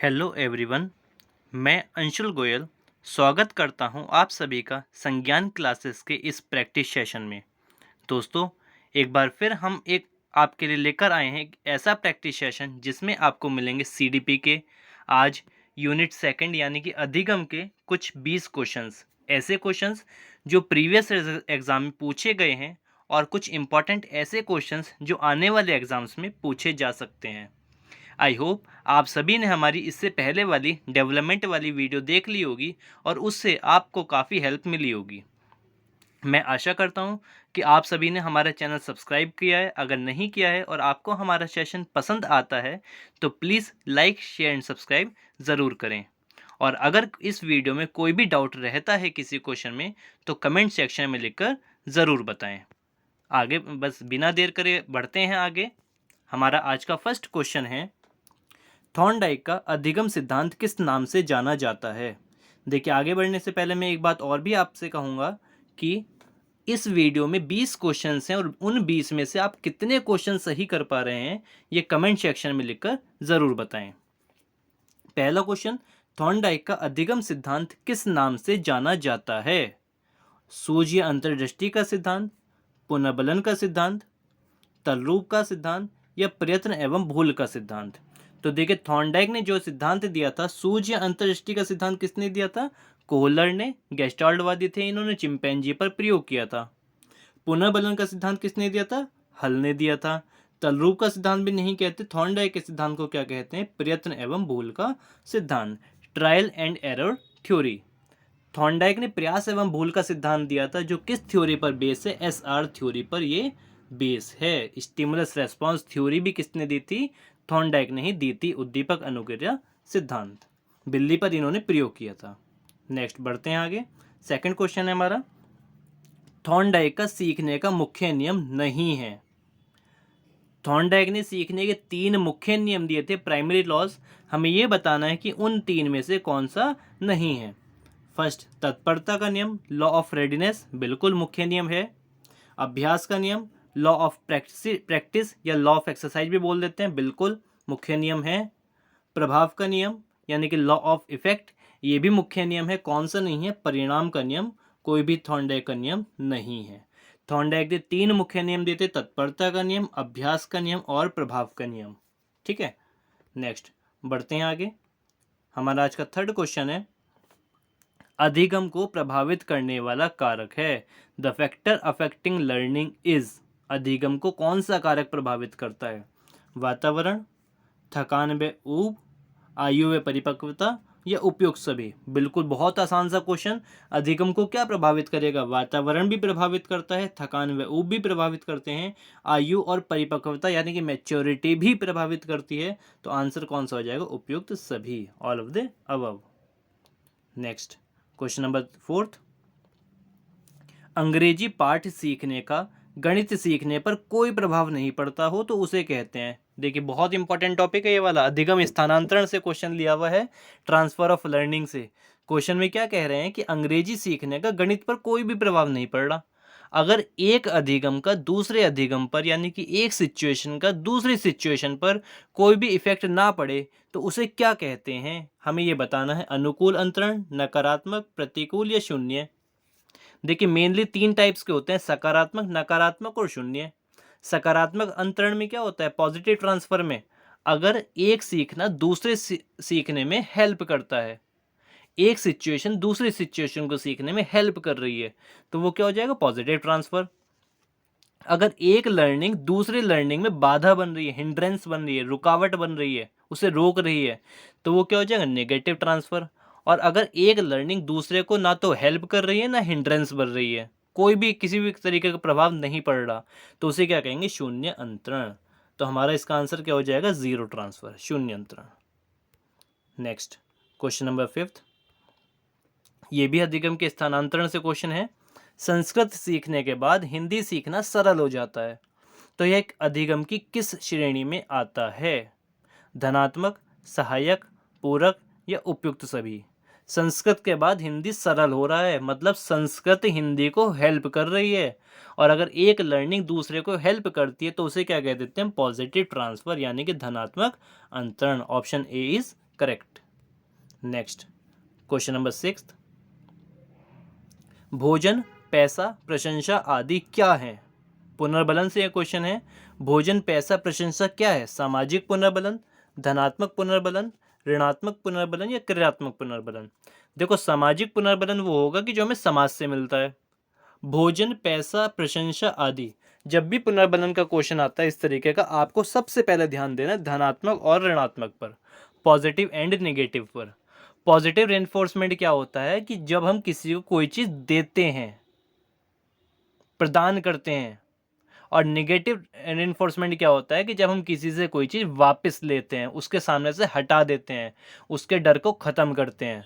Hello everyone, मैं अंशुल गोयल स्वागत करता हूं आप सभी का संज्ञान क्लासेस के इस प्रैक्टिस सेशन में। दोस्तों, एक बार फिर हम एक आपके लिए लेकर आए हैं एक ऐसा प्रैक्टिस सेशन जिसमें आपको मिलेंगे सीडीपी के आज यूनिट सेकंड यानी कि अधिगम के कुछ 20 क्वेश्चंस, ऐसे क्वेश्चंस जो प्रीवियस एग्जाम में पूछे गए हैं और कुछ इम्पॉर्टेंट ऐसे क्वेश्चंस जो आने वाले एग्जाम्स में पूछे जा सकते हैं। आई होप आप सभी ने हमारी इससे पहले वाली डेवलपमेंट वाली वीडियो देख ली होगी और उससे आपको काफ़ी हेल्प मिली होगी। मैं आशा करता हूँ कि आप सभी ने हमारा चैनल सब्सक्राइब किया है। अगर नहीं किया है और आपको हमारा सेशन पसंद आता है तो please like share and subscribe ज़रूर करें। और अगर इस वीडियो में कोई भी डाउट रहता है किसी क्वेश्चन में तो कमेंट सेक्शन में लिखकर ज़रूर बताएं। आगे बस बिना देर करे बढ़ते हैं आगे। हमारा आज का फर्स्ट क्वेश्चन है, थॉर्नडाइक का अधिगम सिद्धांत किस नाम से जाना जाता है। देखिए, आगे बढ़ने से पहले मैं एक बात और भी आपसे कहूँगा कि इस वीडियो में 20 क्वेश्चंस हैं और उन 20 में से आप कितने क्वेश्चन सही कर पा रहे हैं ये कमेंट सेक्शन में लिखकर ज़रूर बताएं। पहला क्वेश्चन, थॉर्नडाइक का अधिगम सिद्धांत किस नाम से जाना जाता है। सूर्य अंतर्दृष्टि का सिद्धांत, पुनर्बलन का सिद्धांत, तलरूप का सिद्धांत या प्रयत्न एवं भूल का सिद्धांत। तो देखिए, थॉर्नडाइक ने जो सिद्धांत दिया था, सूर्य अंतर्दृष्टि का सिद्धांत किसने दिया था? कोहलर ने। गेस्टाल्टवादी थे, इन्होंने चिंपैंजी पर प्रयोग किया था। पुनर्बलन का सिद्धांत किसने दिया था? हल ने दिया था। तलरूप का सिद्धांत भी नहीं कहते, थॉर्नडाइक के सिद्धांत को क्या कहते हैं? प्रयत्न एवं भूल का सिद्धांत, trial and error theory. Thorndike ने प्रयास एवं भूल का सिद्धांत दिया था, जो किस थ्योरी पर बेस है? एसआर थ्योरी पर ये बेस है। स्टिमुलस रेस्पॉन्स थ्योरी भी किसने दी थी? थॉर्नडाइक ने ही दी थी। उद्दीपक अनुक्रिया सिद्धांत, बिल्ली पर इन्होंने प्रयोग किया था। नेक्स्ट बढ़ते हैं आगे। सेकंड क्वेश्चन है हमारा, थॉर्नडाइक का सीखने का मुख्य नियम नहीं है। थॉर्नडाइक ने सीखने के 3 मुख्य नियम दिए थे, प्राइमरी लॉज। हमें यह बताना है कि उन 3 में से कौन सा नहीं है। फर्स्ट, तत्परता का नियम, लॉ ऑफ रेडीनेस, बिल्कुल मुख्य नियम है। अभ्यास का नियम, लॉ ऑफ प्रैक्टिस या लॉ ऑफ एक्सरसाइज भी बोल देते हैं, बिल्कुल मुख्य नियम है। प्रभाव का नियम यानी कि लॉ ऑफ इफेक्ट, ये भी मुख्य नियम है। कौन सा नहीं है? परिणाम का नियम, कोई भी थॉर्नडाइक का नियम नहीं है। थॉर्नडाइक ने 3 मुख्य नियम दिए थे, तत्परता का नियम, अभ्यास का नियम और प्रभाव का नियम। ठीक है, नेक्स्ट बढ़ते हैं आगे। हमारा आज का थर्ड क्वेश्चन है, अधिगम को प्रभावित करने वाला कारक है। The factor affecting learning is. अधिगम को कौन सा कारक प्रभावित करता है? वातावरण, थकान व ऊब, आयु व परिपक्वता या उपयुक्त सभी। बिल्कुल बहुत आसान सा क्वेश्चन। अधिगम को क्या प्रभावित करेगा? वातावरण भी प्रभावित करता है, थकान व ऊब भी प्रभावित करते हैं, आयु और परिपक्वता यानी कि मैच्योरिटी भी प्रभावित करती है। तो आंसर कौन सा हो जाएगा? उपयुक्त सभी, all of the above. Next question number fourth, अंग्रेजी पाठ सीखने का गणित सीखने पर कोई प्रभाव नहीं पड़ता हो तो उसे कहते हैं। देखिए, बहुत इंपॉर्टेंट टॉपिक है ये वाला। अधिगम स्थानांतरण से क्वेश्चन लिया हुआ है, ट्रांसफर ऑफ लर्निंग से। क्वेश्चन में क्या कह रहे हैं कि अंग्रेजी सीखने का गणित पर कोई भी प्रभाव नहीं पड़ रहा। अगर एक अधिगम का दूसरे अधिगम पर यानी कि एक सिचुएशन का दूसरी सिचुएशन पर कोई भी इफेक्ट ना पड़े तो उसे क्या कहते हैं? हमें ये बताना है। अनुकूल अंतरण, नकारात्मक, प्रतिकूल या शून्य। देखिए, मेनली 3 टाइप्स के होते हैं, सकारात्मक, नकारात्मक और शून्य। सकारात्मक अंतरण में क्या होता है? पॉजिटिव ट्रांसफर में अगर एक सीखना दूसरे सीखने में हेल्प करता है, एक सिचुएशन दूसरी सिचुएशन को सीखने में हेल्प कर रही है, तो वो क्या हो जाएगा? Positive transfer. अगर एक लर्निंग दूसरे लर्निंग में बाधा बन रही है, हिंड्रेंस बन रही है, रुकावट बन रही है, उसे रोक रही है, तो वो क्या हो जाएगा? Negative transfer. और अगर एक लर्निंग दूसरे को ना तो हेल्प कर रही है ना हिंड्रेंस बन रही है, कोई भी किसी भी तरीके का प्रभाव नहीं पड़ रहा, तो उसे क्या कहेंगे? शून्य अंतरण। तो हमारा इसका आंसर क्या हो जाएगा? जीरो ट्रांसफर, शून्य अंतरण। नेक्स्ट क्वेश्चन नंबर फिफ्थ, ये भी अधिगम के स्थानांतरण से क्वेश्चन है। संस्कृत सीखने के बाद हिंदी सीखना सरल हो जाता है, तो यह एक अधिगम की किस श्रेणी में आता है? धनात्मक, सहायक, पूरक या उपयुक्त सभी। संस्कृत के बाद हिंदी सरल हो रहा है, मतलब संस्कृत हिंदी को हेल्प कर रही है। और अगर एक लर्निंग दूसरे को हेल्प करती है तो उसे क्या कह देते हैं? पॉजिटिव ट्रांसफर यानी कि धनात्मक अंतरण। Option A is correct. Next question number 6, भोजन, पैसा, प्रशंसा आदि क्या है? पुनर्बलन से यह क्वेश्चन है। भोजन, पैसा, प्रशंसा क्या है? सामाजिक पुनर्बलन, धनात्मक पुनर्बलन, ऋणात्मक पुनर्बलन या क्रियात्मक पुनर्बलन? देखो, सामाजिक पुनर्बलन वो होगा कि जो हमें समाज से मिलता है। भोजन, पैसा, प्रशंसा आदि, जब भी पुनर्बलन का क्वेश्चन आता है इस तरीके का, आपको सबसे पहले ध्यान देना है धनात्मक और ऋणात्मक पर, पॉजिटिव एंड नेगेटिव पर। पॉजिटिव रेनफोर्समेंट क्या होता है कि जब हम किसी को कोई चीज़ देते हैं, प्रदान करते हैं, और नेगेटिव रेनफोर्समेंट क्या होता है कि जब हम किसी से कोई चीज़ वापस लेते हैं, उसके सामने से हटा देते हैं, उसके डर को ख़त्म करते हैं,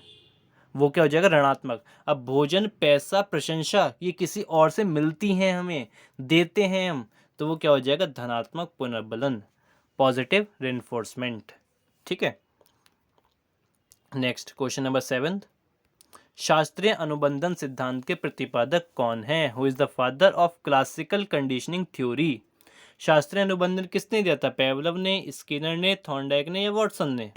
वो क्या हो जाएगा? ऋणात्मक। अब भोजन, पैसा, प्रशंसा ये किसी और से मिलती हैं, हमें देते हैं हम, तो वो क्या हो जाएगा? धनात्मक पुनर्बलन, पॉजिटिव रेनफोर्समेंट। ठीक है। नेक्स्ट क्वेश्चन नंबर 7, शास्त्रीय अनुबंधन सिद्धांत के प्रतिपादक कौन है? Who is the father of classical conditioning theory? शास्त्रीय अनुबंधन किसने दिया था? पेवलव ने, स्किनर ने, थॉर्नडाइक ने या वॉटसन ने?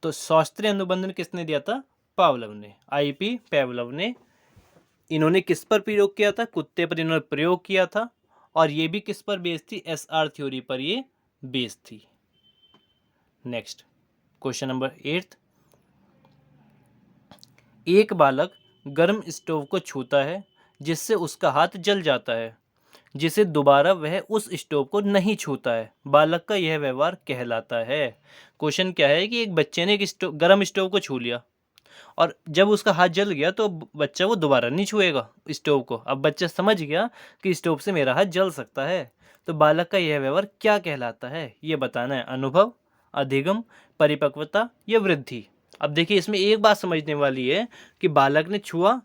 तो शास्त्रीय अनुबंधन किसने दिया था? पावलव ने, आईपी पेवलव ने। इन्होंने किस पर प्रयोग किया था? कुत्ते पर इन्होंने प्रयोग किया था, और ये भी किस पर बेस्ड थी? एसआर थ्योरी पर ये बेस्ड थी। नेक्स्ट क्वेश्चन नंबर 8, एक बालक गर्म स्टोव को छूता है जिससे उसका हाथ जल जाता है, जिसे दोबारा वह उस स्टोव को नहीं छूता है, बालक का यह व्यवहार कहलाता है। क्वेश्चन क्या है कि एक बच्चे ने एक गर्म स्टोव को छू लिया, और जब उसका हाथ जल गया तो बच्चा वो दोबारा नहीं छुएगा स्टोव को। अब बच्चा समझ गया कि स्टोव से मेरा हाथ जल सकता है, तो बालक का यह व्यवहार क्या कहलाता है? ये बताना है। अनुभव, अधिगम, परिपक्वता या वृद्धि? अब देखिए, इसमें एक बात समझने वाली है कि बालक ने छुआ,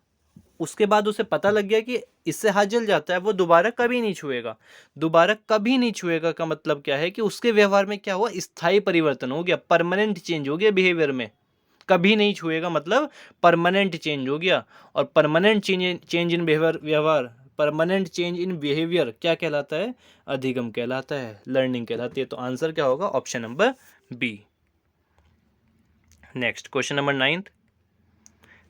उसके बाद उसे पता लग गया कि इससे हाथ जल जाता है, वो दोबारा कभी नहीं छुएगा। दोबारा कभी नहीं छुएगा का मतलब क्या है कि उसके व्यवहार में क्या हुआ? स्थायी परिवर्तन हो गया, परमानेंट चेंज हो गया बिहेवियर में। कभी नहीं छुएगा मतलब परमानेंट चेंज हो गया, और परमानेंट चेंज इन व्यवहार, परमानेंट चेंज इन बिहेवियर क्या कहलाता है? अधिगम कहलाता है, लर्निंग कहलाती है। तो आंसर क्या होगा? Option number B. Next question number 9,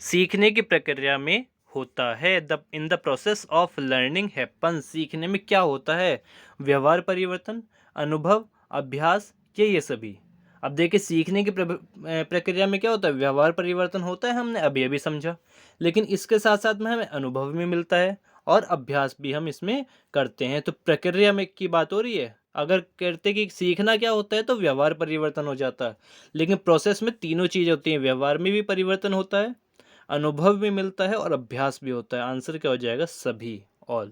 सीखने की प्रक्रिया में होता है, in the process of learning happen, सीखने में क्या होता है? व्यवहार परिवर्तन, अनुभव, अभ्यास या ये सभी? अब देखिए, सीखने की प्रक्रिया में क्या होता है? व्यवहार परिवर्तन होता है, हमने अभी अभी समझा, लेकिन इसके साथ साथ में हमें अनुभव भी मिलता है और अभ्यास भी हम इसमें करते हैं। तो प्रक्रिया में की बात हो रही है। अगर कहते कि सीखना क्या होता है तो व्यवहार परिवर्तन हो जाता है, लेकिन प्रोसेस में तीनों चीज़ होती हैं, व्यवहार में भी परिवर्तन होता है, अनुभव भी मिलता है और अभ्यास भी होता है। आंसर क्या हो जाएगा? सभी, ऑल।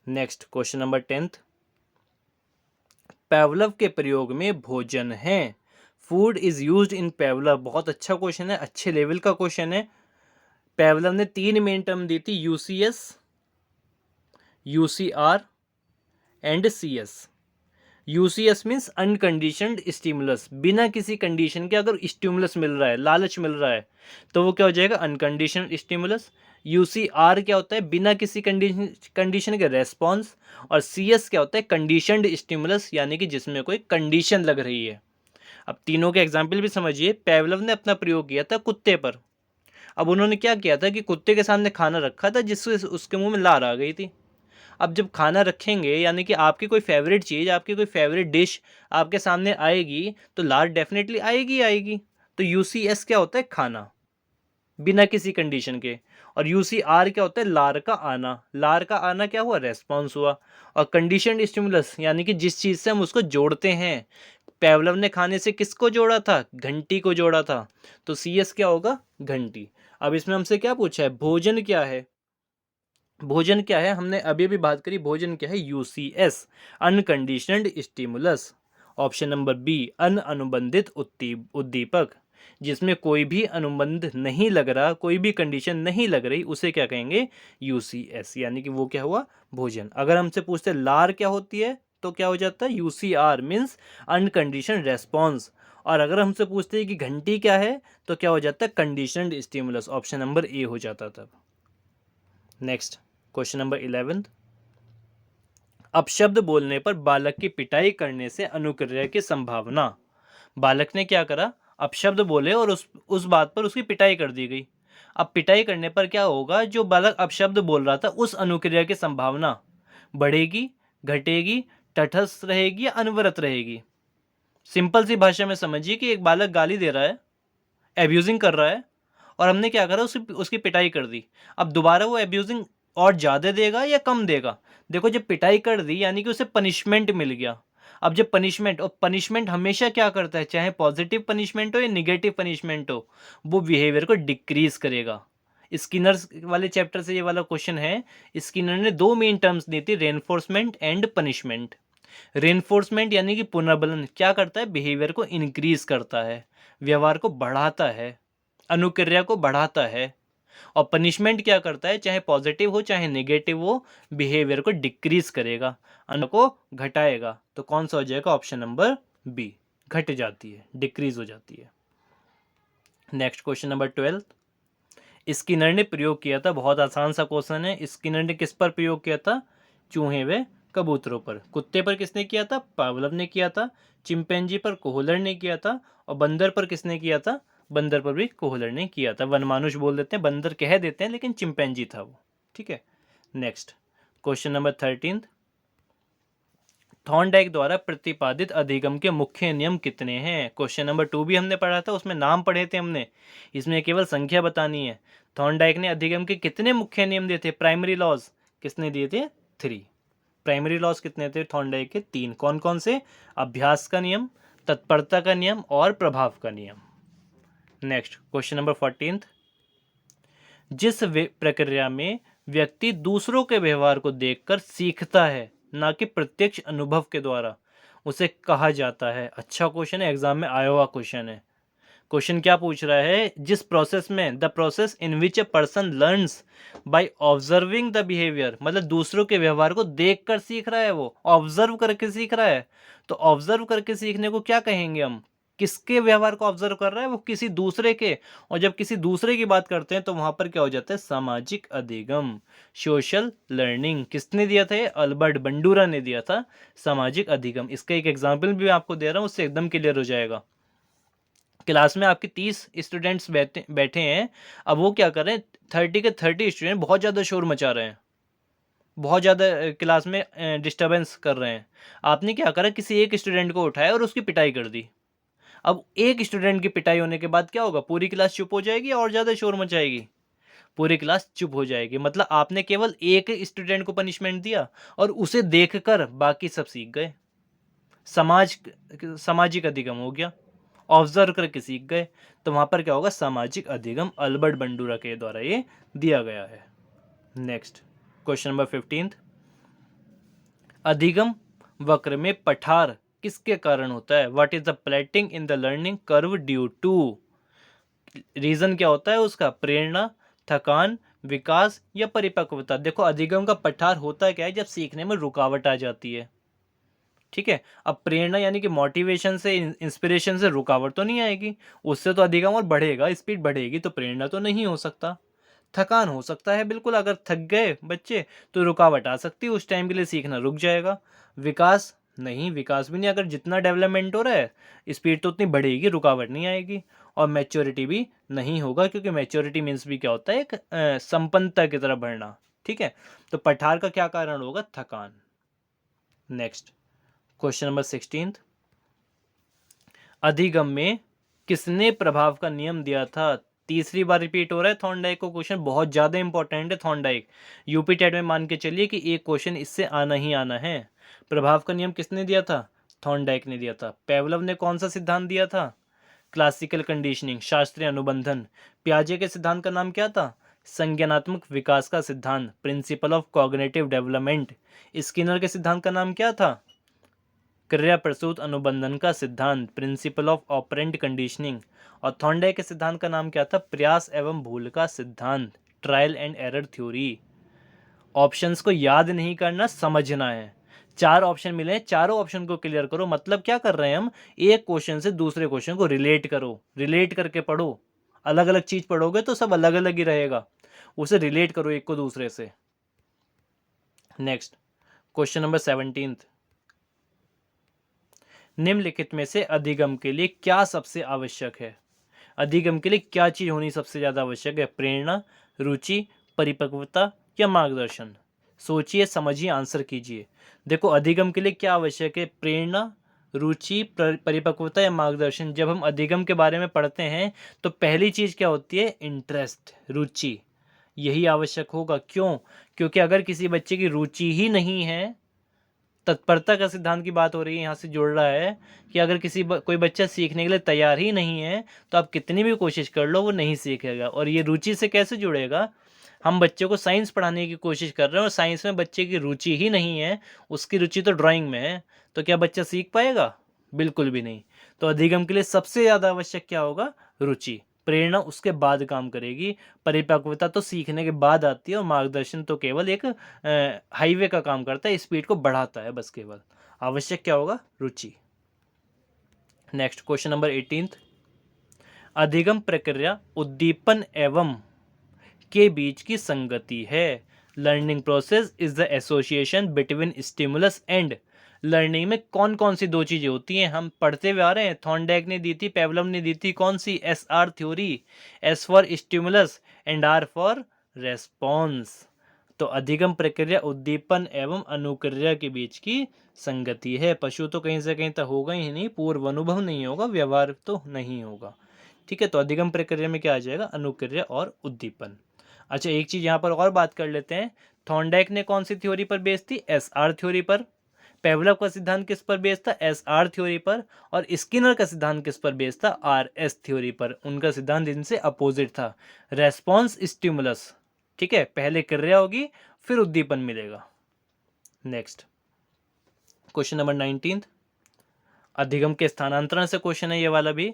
नेक्स्ट क्वेश्चन नंबर 10, पेवलव के प्रयोग में भोजन है, फूड इज यूज्ड इन पेवलव। बहुत अच्छा क्वेश्चन है, अच्छे लेवल का क्वेश्चन है। पेवलव ने 3 मेन टर्म दी थी, UCS, UCR and CS. UCS means unconditioned stimulus, बिना किसी कंडीशन के अगर स्टिमुलस मिल रहा है, लालच मिल रहा है, तो वो क्या हो जाएगा? Unconditioned stimulus. यूसीआर क्या होता है? बिना किसी कंडीशन के रेस्पॉन्स। और सीएस क्या होता है? कंडीशनड स्टिमुलस, यानी कि जिसमें कोई कंडीशन लग रही है। अब तीनों के एग्जाम्पल भी समझिए। पेवलव ने अपना प्रयोग किया था कुत्ते पर। अब उन्होंने क्या किया था कि कुत्ते के सामने खाना रखा था जिससे उसके मुंह में लार आ गई थी। अब जब खाना रखेंगे, यानी कि आपकी कोई फेवरेट चीज़, आपकी कोई फेवरेट डिश आपके सामने आएगी, तो लार डेफिनेटली आएगी आएगी। तो यूसीएस क्या होता है? खाना, बिना किसी कंडीशन के। और यूसीआर क्या होता है? लार का आना। लार का आना क्या हुआ? रेस्पॉन्स हुआ। और कंडीशनड स्टिमुलस, यानी कि जिस चीज़ से हम उसको जोड़ते हैं। पेवलव ने खाने से किसको जोड़ा था? घंटी को जोड़ा था। तो सीएस क्या होगा? घंटी। अब इसमें हमसे क्या पूछा है? भोजन क्या है? भोजन क्या है? हमने अभी अभी बात करी, भोजन क्या है? UCS, unconditioned stimulus. Option number B, अनुबंधित उद्दीपक, जिसमें कोई भी अनुबंध नहीं लग रहा, कोई भी कंडीशन नहीं लग रही, उसे क्या कहेंगे? यूसीएस, यानी कि वो क्या हुआ? भोजन। अगर हमसे पूछते लार क्या होती है, तो क्या हो जाता है? यूसीआर मीन्स अनकंडीशनड रेस्पॉन्स। और अगर हमसे पूछते हैं कि घंटी क्या है, तो क्या हो जाता है? Conditioned stimulus. Option number A हो जाता तब। नेक्स्ट क्वेश्चन नंबर 11, अपशब्द बोलने पर बालक की पिटाई करने से अनुक्रिया की संभावना। बालक ने क्या करा, अपशब्द बोले और उस बात पर उसकी पिटाई कर दी गई। अब पिटाई करने पर क्या होगा, जो बालक अपशब्द बोल रहा था उस अनुक्रिया की संभावना बढ़ेगी, घटेगी, तटस्थ रहेगी या अनवरत रहेगी। सिंपल सी भाषा में समझिए कि एक बालक गाली दे रहा है, एब्यूजिंग कर रहा है, और हमने क्या करा, उसकी पिटाई कर दी। अब दोबारा वो एब्यूजिंग और ज़्यादा देगा या कम देगा? देखो, जब पिटाई कर दी यानी कि उसे पनिशमेंट मिल गया। अब जब पनिशमेंट, और पनिशमेंट हमेशा क्या करता है, चाहे पॉजिटिव पनिशमेंट हो या निगेटिव पनिशमेंट हो, वो बिहेवियर को डिक्रीज करेगा। स्किनर वाले चैप्टर से ये वाला क्वेश्चन है। स्किनर ने दो मेन टर्म्स दी थी, रेनफोर्समेंट एंड पनिशमेंट। रेनफोर्समेंट यानी कि पुनर्बलन क्या करता है, बिहेवियर को इंक्रीज करता है, व्यवहार को बढ़ाता है, अनुक्रिया को बढ़ाता है। और पनिशमेंट क्या करता है, चाहे पॉजिटिव हो चाहे नेगेटिव हो, बिहेवियर को डिक्रीज करेगा, अनु को घटाएगा। तो कौन सा हो जाएगा, ऑप्शन नंबर बी, घट जाती है, डिक्रीज हो जाती है। नेक्स्ट क्वेश्चन नंबर 12, स्किनर ने प्रयोग किया था, बहुत आसान सा क्वेश्चन है। स्किनर ने किस पर प्रयोग किया था, चूहे व कबूतरों पर। कुत्ते पर किसने किया था, पावलव ने किया था। चिंपैंजी पर कोहलर ने किया था। और बंदर पर किसने किया था, बंदर पर भी कोहलर ने किया था। वनमानुष बोल देते हैं, बंदर कह देते हैं, लेकिन चिंपैंजी था वो। ठीक है। नेक्स्ट क्वेश्चन नंबर 13, थॉर्नडाइक द्वारा प्रतिपादित अधिगम के मुख्य नियम कितने हैं। क्वेश्चन नंबर 2 भी हमने पढ़ा था, उसमें नाम पढ़े थे हमने, इसमें केवल संख्या बतानी है। थॉर्नडाइक ने अधिगम के कितने मुख्य नियम दिए थे, प्राइमरी लॉज किसने दिए थे, 3। प्राइमरी लॉज कितने थे थॉर्नडाइक के, 3। कौन कौन से, अभ्यास का नियम, तत्परता का नियम और प्रभाव का नियम। नेक्स्ट क्वेश्चन नंबर 14, जिस प्रक्रिया में व्यक्ति दूसरों के व्यवहार को देखकर सीखता है, ना कि प्रत्यक्ष अनुभव के द्वारा, उसे कहा जाता है। अच्छा क्वेश्चन है, एग्जाम में आया हुआ क्वेश्चन है। क्वेश्चन क्या पूछ रहा है, जिस प्रोसेस में, the process in which a person learns by observing the behaviour, मतलब दूसरों के व्यवहार को देखकर सीख रहा है, वो ऑब्जर्व करके सीख रहा है। तो ऑब्जर्व करके सीखने को क्या कहेंगे हम, किसके व्यवहार को ऑब्जर्व कर रहा है, वो किसी दूसरे के। और जब किसी दूसरे की बात करते हैं तो वहां पर क्या हो जाता है, सामाजिक अधिगम, सोशल लर्निंग। किसने दिया था ये, अल्बर्ट बंडूरा ने दिया था, सामाजिक अधिगम। इसका एक एग्जाम्पल भी आपको दे रहा हूं, उससे एकदम क्लियर हो जाएगा। क्लास में आपके 30 स्टूडेंट्स बैठे हैं। अब वो क्या कर रहे हैं, 30 के 30 स्टूडेंट बहुत ज़्यादा शोर मचा रहे हैं, बहुत ज़्यादा क्लास में डिस्टर्बेंस कर रहे हैं। आपने क्या करा, किसी एक स्टूडेंट को उठाया और उसकी पिटाई कर दी। अब एक स्टूडेंट की पिटाई होने के बाद क्या होगा, पूरी क्लास चुप हो जाएगी और ज़्यादा शोर मचाएगी, पूरी क्लास चुप हो जाएगी। मतलब आपने केवल एक स्टूडेंट को पनिशमेंट दिया और उसे देखकर बाकी सब सीख गए। सामाजिक अधिगम हो गया, ऑब्जर्व करके सीख गए। तो वहां पर क्या होगा, सामाजिक अधिगम, अल्बर्ट बंडूरा के द्वारा ये दिया गया है। नेक्स्ट क्वेश्चन नंबर 15, अधिगम वक्र में पठार किसके कारण होता है, what is the plateauing in the learning curve due to. Reason क्या होता है उसका, प्रेरणा, थकान, विकास या परिपक्वता। देखो, अधिगम का पठार होता क्या है, जब सीखने में रुकावट आ जाती है। ठीक है। अब प्रेरणा यानी कि मोटिवेशन से, इंस्पिरेशन से रुकावट तो नहीं आएगी, उससे तो अधिगम और बढ़ेगा, स्पीड बढ़ेगी, तो प्रेरणा तो नहीं हो सकता। थकान हो सकता है बिल्कुल, अगर थक गए बच्चे तो रुकावट आ सकती है, उस टाइम के लिए सीखना रुक जाएगा। विकास नहीं, विकास भी नहीं, अगर जितना डेवलपमेंट हो रहा है स्पीड तो उतनी बढ़ेगी, रुकावट नहीं आएगी। और मैच्योरिटी भी नहीं होगा, क्योंकि मैच्योरिटी मीन्स भी क्या होता है, एक संपन्नता की तरफ बढ़ना। ठीक है। तो पठार का क्या कारण होगा, थकान। नेक्स्ट क्वेश्चन नंबर 16, अधिगम में किसने प्रभाव का नियम दिया था। तीसरी बार रिपीट हो रहा है थॉर्नडाइक को क्वेश्चन, बहुत ज्यादा इंपॉर्टेंट है थॉर्नडाइक। यूपी टेट में मान के चलिए कि एक क्वेश्चन इससे आना ही आना है। प्रभाव का नियम किसने दिया था, थॉर्नडाइक ने दिया था। पेवलव ने कौन सा सिद्धांत दिया था, क्लासिकल कंडीशनिंग, शास्त्रीय अनुबंधन। पियाजे के सिद्धांत का नाम क्या था, संज्ञानात्मक विकास का सिद्धांत, principle of cognitive development. Skinner के सिद्धांत का नाम क्या था, क्रिया प्रसूत अनुबंधन का सिद्धांत, प्रिंसिपल ऑफ ऑपरेंट कंडीशनिंग। और थॉर्नडाइक के सिद्धांत का नाम क्या था, प्रयास एवं भूल का सिद्धांत, trial and error theory. Options को याद नहीं करना, समझना है। 4 ऑप्शन मिले हैं, चारों ऑप्शन को क्लियर करो। मतलब क्या कर रहे हैं हम, एक क्वेश्चन से दूसरे क्वेश्चन को रिलेट करो, रिलेट करके पढ़ो। अलग अलग चीज पढ़ोगे तो सब अलग अलग ही रहेगा, उसे रिलेट करो एक को दूसरे से। नेक्स्ट क्वेश्चन नंबर 17, निम्नलिखित में से अधिगम के लिए क्या सबसे आवश्यक है? अधिगम के लिए क्या चीज़ होनी सबसे ज़्यादा आवश्यक है? प्रेरणा, रुचि, परिपक्वता या मार्गदर्शन? सोचिए, समझिए, आंसर कीजिए। देखो, अधिगम के लिए क्या आवश्यक है? प्रेरणा, रुचि, परिपक्वता या मार्गदर्शन? जब हम अधिगम के बारे में पढ़ते हैं तो पहली चीज़ क्या होती है? इंटरेस्ट, रुचि। यही आवश्यक होगा। क्यों? क्योंकि अगर किसी बच्चे की रुचि ही नहीं है, तत्परता का सिद्धांत की बात हो रही है, यहाँ से जुड़ रहा है कि अगर कोई बच्चा सीखने के लिए तैयार ही नहीं है तो आप कितनी भी कोशिश कर लो वो नहीं सीखेगा। और ये रुचि से कैसे जुड़ेगा? हम बच्चों को साइंस पढ़ाने की कोशिश कर रहे हैं और साइंस में बच्चे की रुचि ही नहीं है, उसकी रुचि तो ड्राइंग में है, तो क्या बच्चा सीख पाएगा? बिल्कुल भी नहीं। तो अधिगम के लिए सबसे ज़्यादा आवश्यक क्या होगा? रुचि। प्रेरणा उसके बाद काम करेगी, परिपक्वता तो सीखने के बाद आती है और मार्गदर्शन तो केवल एक हाईवे का काम करता है, स्पीड को बढ़ाता है बस केवल। आवश्यक क्या होगा? रुचि। Next question number 18th। अधिगम प्रक्रिया उद्दीपन एवं के बीच की संगति है। Learning process is the association between stimulus and. Learning में कौन कौन सी दो चीजें होती हैं? हम पढ़ते हुए आ रहे हैं, थॉर्नडाइक ने दी थी, पेवलव ने दी थी, कौन सी? SR theory. S for stimulus and R for response. तो अधिगम प्रक्रिया उद्दीपन एवं अनुक्रिया के बीच की संगति है। पशु तो कहीं से कहीं तक होगा ही नहीं, पूर्व अनुभव नहीं होगा, व्यवहार तो नहीं होगा। ठीक है, तो अधिगम प्रक्रिया में क्या आ जाएगा? अनुक्रिया और उद्दीपन। अच्छा, एक चीज यहाँ पर और बात कर लेते हैं। थॉर्नडाइक ने कौन सी थ्योरी पर बेस थी? SR थ्योरी पर। पेवलव का सिद्धांत किस पर बेस था? SR थ्योरी पर। और स्किनर का सिद्धांत किस पर बेस था? RS थ्योरी पर। उनका सिद्धांत इनसे अपोजिट था। Response stimulus. ठीक है, पहले क्रिया होगी फिर उद्दीपन मिलेगा। Next question number 19th। अधिगम के स्थानांतरण से क्वेश्चन है ये वाला भी।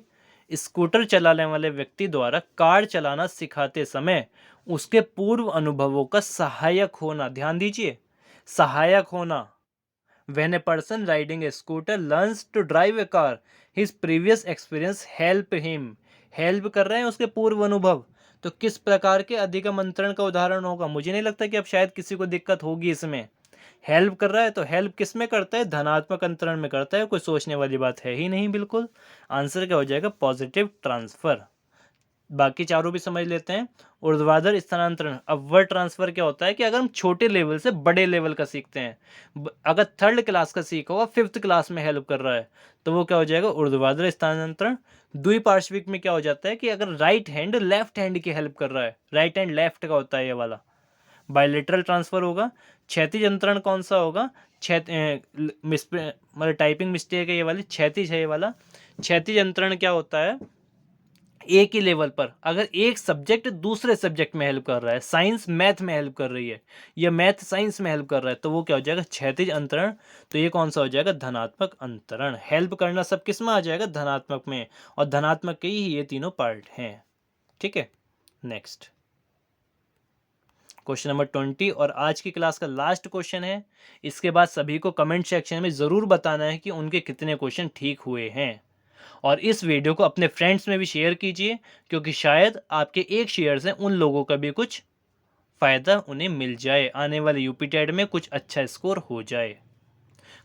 स्कूटर चलाने वाले व्यक्ति द्वारा कार चलाना सिखाते समय उसके पूर्व अनुभवों का सहायक होना। ध्यान दीजिए, सहायक होना। When a person riding a scooter learns to drive a car, his previous experience help him. Help कर रहे हैं उसके पूर्व अनुभव। तो किस प्रकार के अधिगम अंतरण का उदाहरण होगा? मुझे नहीं लगता कि अब शायद किसी को दिक्कत होगी इसमें। हेल्प कर रहा है तो हेल्प किस में करता है? धनात्मक अंतरण में करता है। कोई सोचने वाली बात है ही नहीं बिल्कुल। आंसर क्या हो जाएगा? Positive transfer. बाकी चारों भी समझ लेते हैं। ऊर्ध्वाधर स्थानांतरण, अपवर्ड ट्रांसफर क्या होता है कि अगर हम छोटे लेवल से बड़े लेवल का सीखते हैं, अगर 3rd क्लास का सीखा होगा 5th क्लास में हेल्प कर रहा है तो वो क्या हो जाएगा? ऊर्ध्वाधर स्थानांतरण। द्विपार्श्विक में क्या हो जाता है कि अगर राइट हैंड लेफ्ट हैंड की हेल्प कर रहा है, राइट हैंड लेफ्ट का होता है ये वाला, बायलेटरल ट्रांसफर होगा। क्षैतिज अंतरण कौन सा होगा? मतलब टाइपिंग मिस्टेक है ये वाली, क्षैतिज है ये वाला। क्षैतिज अंतरण क्या होता है? एक ही लेवल पर अगर एक सब्जेक्ट दूसरे सब्जेक्ट में हेल्प कर रहा है, साइंस मैथ में हेल्प कर रही है या मैथ साइंस में हेल्प कर रहा है, तो वो क्या हो जाएगा? क्षैतिज अंतरण। तो ये कौन सा हो जाएगा? धनात्मक अंतरण। हेल्प करना सब किस में आ जाएगा? धनात्मक में। और धनात्मक के ही ये तीनों पार्ट हैं। ठीक है, नेक्स्ट क्वेश्चन नंबर 20 और आज की क्लास का लास्ट क्वेश्चन है। इसके बाद सभी को कमेंट सेक्शन में ज़रूर बताना है कि उनके कितने क्वेश्चन ठीक हुए हैं। और इस वीडियो को अपने फ्रेंड्स में भी शेयर कीजिए, क्योंकि शायद आपके एक शेयर से उन लोगों का भी कुछ फ़ायदा उन्हें मिल जाए, आने वाले यूपी टेट में कुछ अच्छा स्कोर हो जाए।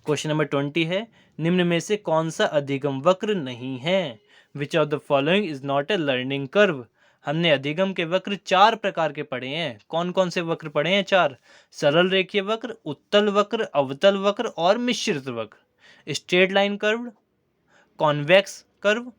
क्वेश्चन नंबर 20 है, निम्न में से कौन सा अधिगम वक्र नहीं है? Which of the following is not a learning curve. हमने अधिगम के वक्र 4 प्रकार के पढ़े हैं। कौन कौन से वक्र पढ़े हैं? 4। सरल रेखीय वक्र, उत्तल वक्र, अवतल वक्र और मिश्रित वक्र। Straight line curve, convex curve,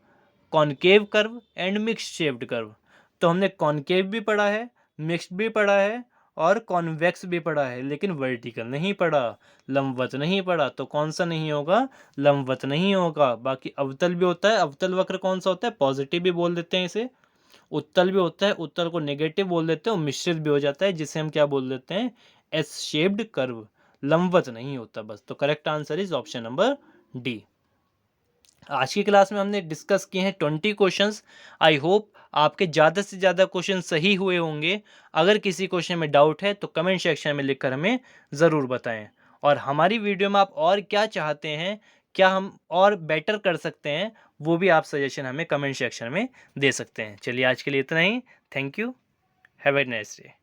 concave curve and mixed shaped curve. तो हमने कॉनकेव भी पढ़ा है, मिक्स्ड भी पढ़ा है और कॉन्वेक्स भी पढ़ा है, लेकिन वर्टिकल नहीं पढ़ा, लंबवत नहीं पढ़ा। तो कौन सा नहीं होगा? लंबवत नहीं होगा। बाकी अवतल भी होता है। अवतल वक्र कौन सा होता है? पॉजिटिव भी बोल देते हैं इसे। उत्तल भी होता है, उत्तल को नेगेटिव बोल देते हैं। और मिश्रित भी हो जाता है, जिसे हम क्या बोल देते हैं? S shaped curve. लंबवत नहीं होता बस। तो correct answer is option number D. आज की क्लास में हमने डिस्कस किए हैं 20 क्वेश्चंस। आई होप आपके ज़्यादा से ज़्यादा क्वेश्चन सही हुए होंगे। अगर किसी क्वेश्चन में डाउट है तो कमेंट सेक्शन में लिखकर हमें ज़रूर बताएं। और हमारी वीडियो में आप और क्या चाहते हैं, क्या हम और बेटर कर सकते हैं, वो भी आप सजेशन हमें कमेंट सेक्शन में दे सकते हैं। चलिए आज के लिए इतना ही। Thank you. Have a nice day.